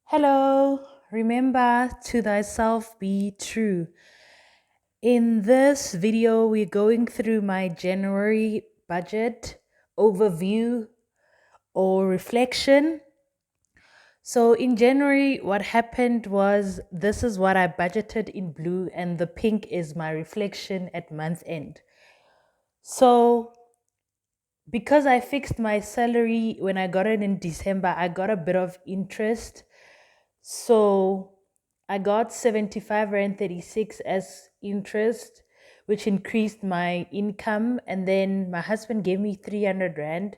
Hello, remember to thyself be true. In this video, we're going through my January budget overview or reflection. So, in January, what happened was this is what I budgeted in blue, and the pink is my reflection at month end. So, because I fixed my salary when I got it in December, I got a bit of interest. So I got 75 Rand 36 as interest, which increased my income. And then my husband gave me 300 Rand.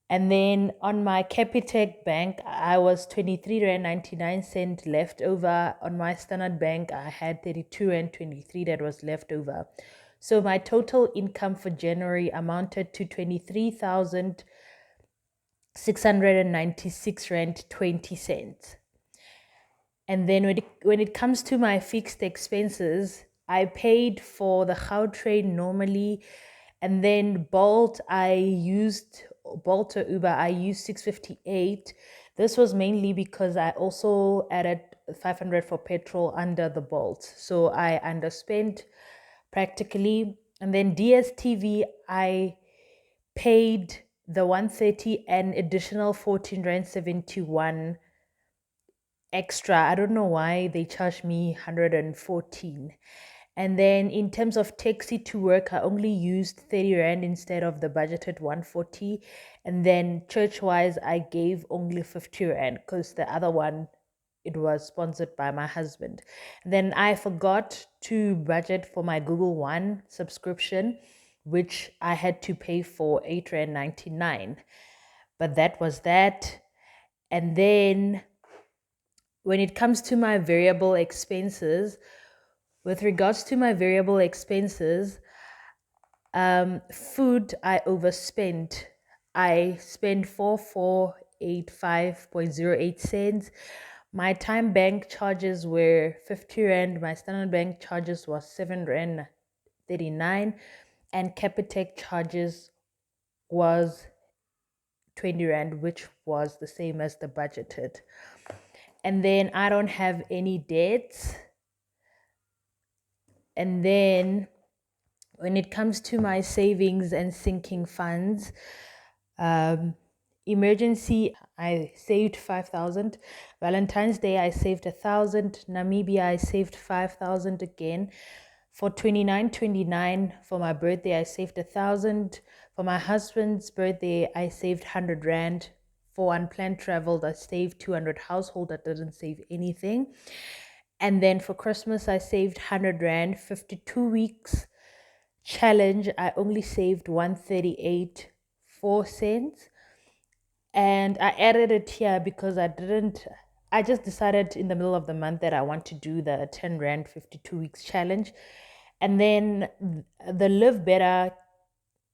And then on my Capitec bank, I was 23 Rand 99 cent left over. On my Standard Bank, I had 32 Rand 23 that was left over. So my total income for January amounted to 23,696 Rand 20 cents. And then when it comes to my fixed expenses, I paid for the Gautrain normally, and then Bolt or Uber, I used 658. This was mainly because I also added 500 for petrol under the Bolt. So I underspent practically. And then DSTV, I paid the 130 and additional 14 Rand 71 extra. I don't know why they charged me 114. And then in terms of taxi to work, I only used 30 Rand instead of the budgeted 140. And then church wise, I gave only 50 Rand because the other one, it was sponsored by my husband. And then I forgot to budget for my Google One subscription, which I had to pay for 8 Rand 99. But that was that. And then when it comes to my variable expenses, with regards to my variable expenses, food I overspent. I spent 4485.08 cents. My time bank charges were 50 Rand. My Standard Bank charges was 7 Rand 39. And Capitec charges was 20 Rand, which was the same as the budgeted. And then I don't have any debts. And then when it comes to my savings and sinking funds, emergency, I saved 5,000. Valentine's Day, I saved 1,000. Namibia, I saved 5,000 again. For 29/29, for my birthday, I saved 1,000. For my husband's birthday, I saved 100 Rand. For unplanned travel, I saved 200. Household, that doesn't save anything. And then for Christmas, I saved 100 Rand. 52 weeks challenge, I only saved 138 4 cents. And I added it here because I just decided in the middle of the month that I want to do the 10 Rand 52 weeks challenge. And then the Live Better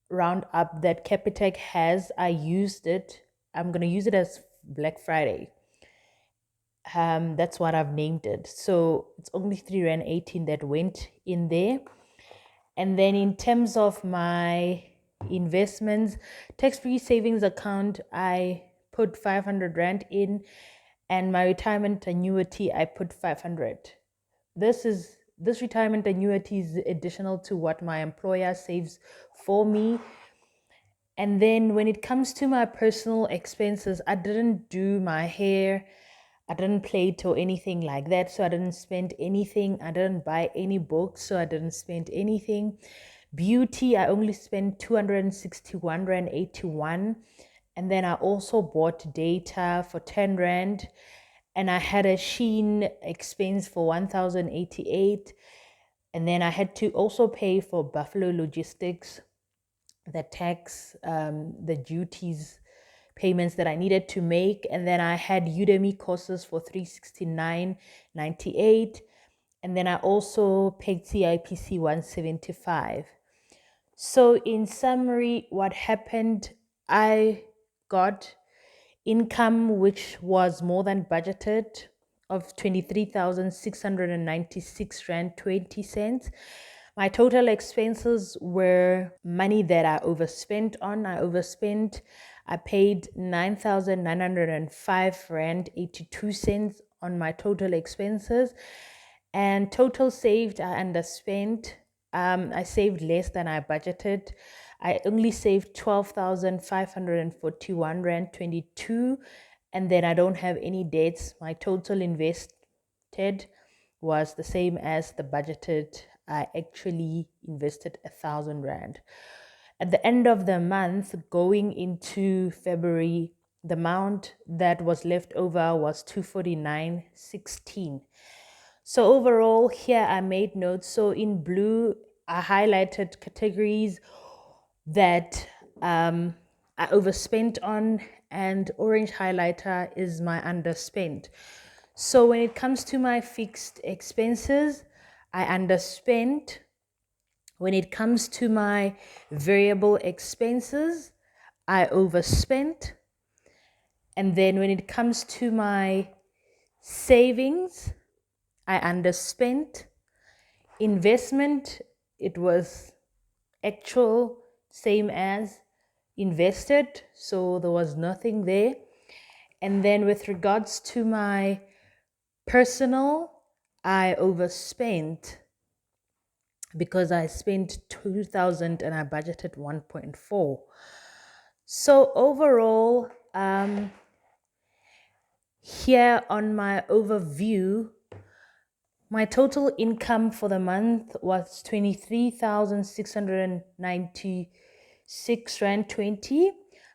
roundup that Capitec has, I used it. I'm going to use it as Black Friday. That's what I've named it. So it's only 3 Rand 18 that went in there. And then in terms of my investments, tax-free savings account, I put 500 Rand in, and my retirement annuity, I put 500. This retirement annuity is additional to what my employer saves for me. And then when it comes to my personal expenses, I didn't do my hair, I didn't plait or anything like that, so I didn't spend anything. I didn't buy any books, so I didn't spend anything. Beauty, I only spent 261 Rand 81. And then I also bought data for 10 Rand. And I had a Sheen expense for 1,088. And then I had to also pay for Buffalo Logistics, the tax, the duties payments that I needed to make. And then I had Udemy courses for 369.98. And then I also paid CIPC 175. So in summary, what happened, I got income which was more than budgeted of 23,696 Rand 20 cents. My total expenses were money that I overspent on. I paid 9,905 Rand 82 cents on my total expenses, and total saved, I underspent. I saved less than I budgeted. I only saved 12,541 Rand 22, and then I don't have any debts. My total invested was the same as the budgeted. I actually invested 1,000 Rand. At the end of the month, going into February, the amount that was left over was 249.16. So overall, here I made notes. So in blue, I highlighted categories that I overspent on, and orange highlighter is my underspent. So when it comes to my fixed expenses, I underspent. When it comes to my variable expenses, I overspent. And then when it comes to my savings, I underspent. Investment, it was actual, same as invested, so there was nothing there. And then with regards to my personal, I overspent because I spent 2,000 and I budgeted 1.4. So overall, here on my overview, my total income for the month was 23,696 Rand 20.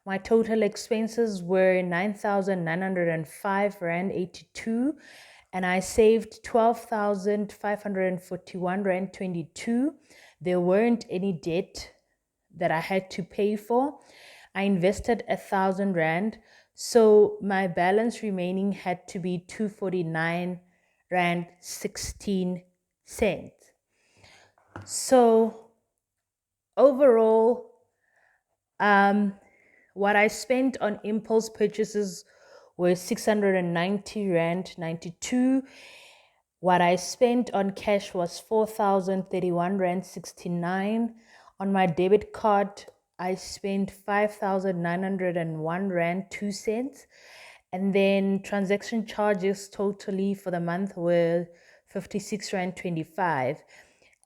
My total expenses were 9,905 Rand 82. And I saved 12,541 Rand 22. There weren't any debt that I had to pay for. I invested 1,000 Rand. So my balance remaining had to be 249 Rand 16 cents. So overall, what I spent on impulse purchases was 690 Rand 92. What I spent on cash was 4,031 Rand 69. On my debit card, I spent 5,901 Rand 2 cents. And then transaction charges totally for the month were 56 Rand 25.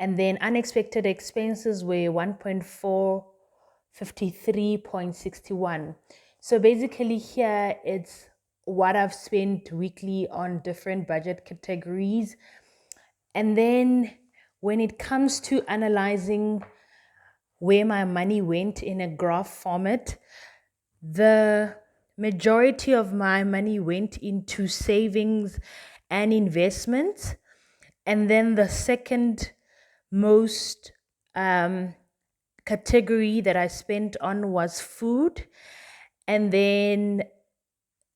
And then unexpected expenses were 1.453.61. So basically here it's what I've spent weekly on different budget categories. And then when it comes to analyzing where my money went in a graph format, the majority of my money went into savings and investments. And then the second most category that I spent on was food. And then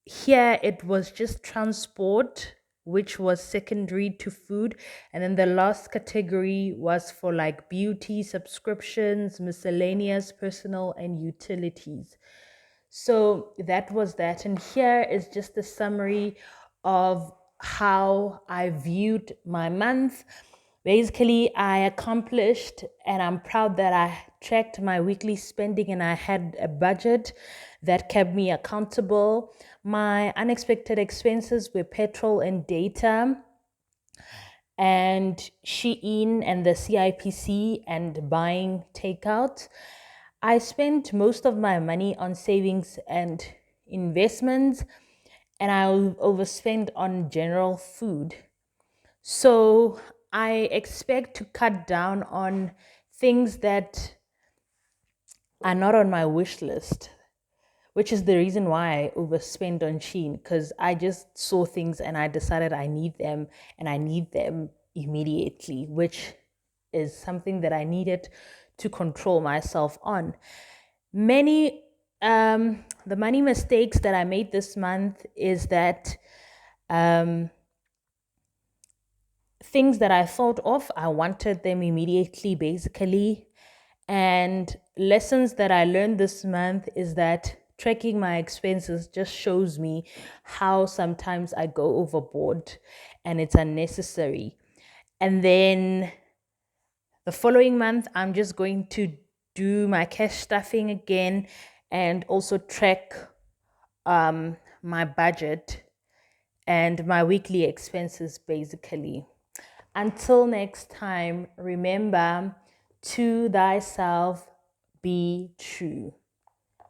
here it was just transport, which was secondary to food. And then the last category was for like beauty, subscriptions, miscellaneous, personal, and utilities. So that was that. And here is just a summary of how I viewed my month. Basically, I accomplished, and I'm proud that I tracked my weekly spending and I had a budget that kept me accountable. My unexpected expenses were petrol and data, and Shein and the CIPC and buying takeout. I spent most of my money on savings and investments, and I overspent on general food. So I expect to cut down on things that are not on my wish list, which is the reason why I overspent on Shein, because I just saw things and I decided I need them and I need them immediately, which is something that I needed to control myself on. The money mistakes that I made this month is that things that I thought of, I wanted them immediately, basically. And lessons that I learned this month is that tracking my expenses just shows me how sometimes I go overboard and it's unnecessary. And then the following month, I'm just going to do my cash stuffing again and also track my budget and my weekly expenses basically. Until next time, remember, to thyself be true.